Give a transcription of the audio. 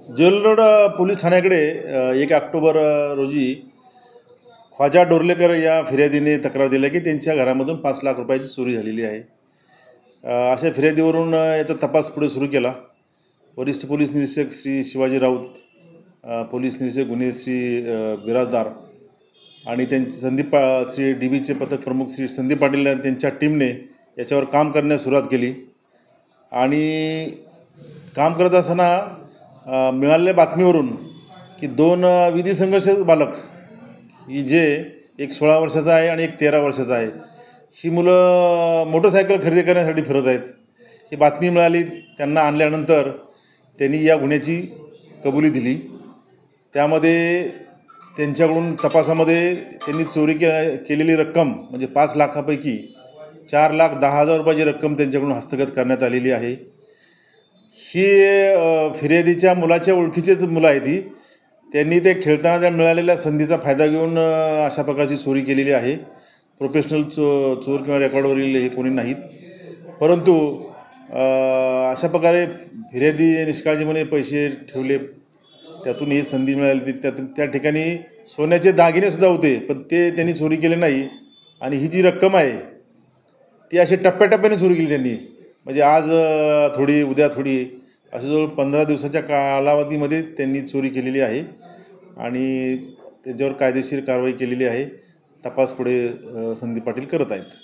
Gel road police ठाण्याकडे 1 October रोजी ख्वाजा डोर्लेकर या फिर्यादीने तक्रार दिली की त्यांच्या घरामधून 5 लाख रुपयाची चोरी झालेली आहे। अशा फिर्यादीवरून याचा तपास पुढे सुरू केला। वरिष्ठ पोलीस निरीक्षक श्री शिवाजी राऊत, पोलीस निरीक्षक गुन्हे श्री बिराजदार आणि त्यांचे श्री DBचे पथक प्रमुख श्री संदीप पाटील त्यांच्या टीमने याच्यावर काम करण्यास सुरुवात केली। आणि काम करत असताना मिळालेल्या बातमीवरून की 2 विधी संघर्ष बालक ही जे एक 16 वर्षाचा आहे आणि एक 13 वर्षाचा आहे, ही मुलं मोटरसायकल खरेदी करण्यासाठी फिरत आहेत। ही बातमी मिळाली, त्यांना आणल्यानंतर त्यांनी या गुन्ह्याची कबुली दिली। त्यामध्ये त्यांच्याकडून तपासामध्ये त्यांनी चोरी केलेली रक्कम म्हणजे 5 लाखापैकी 4,10,000 रुपयाची रक्कम त्यांच्याकडून हस्तगत करण्यात आलेली आहे। ही फिर्यादीच्या मुलाच्या ओळखीचेच मुलं आहेत। ही त्यांनी ते खेळताना त्या मिळालेल्या संधीचा फायदा घेऊन अशा प्रकारची चोरी केलेली आहे। प्रोफेशनल चोर किंवा रेकॉर्डवरील हे कोणी नाहीत, परंतु अशा प्रकारे फिर्यादी निष्काळजीपणे पैसे ठेवले, त्यातून ही संधी मिळाली। त्या ठिकाणी सोन्याचे दागिनेसुद्धा होते, पण ते त्यांनी चोरी केले नाही। आणि ही जी रक्कम आहे ती अशी टप्प्याटप्प्याने चोरी केली त्यांनी, म्हणजे आज थोडी उद्या थोडी, अशी जवळ 15 दिवसाच्या कालावधीमध्ये त्यांनी चोरी केलेली आहे आणि त्याच्यावर कायदेशीर कारवाई केलेली आहे। तपास पुढे संदीप पाटील करत आहेत।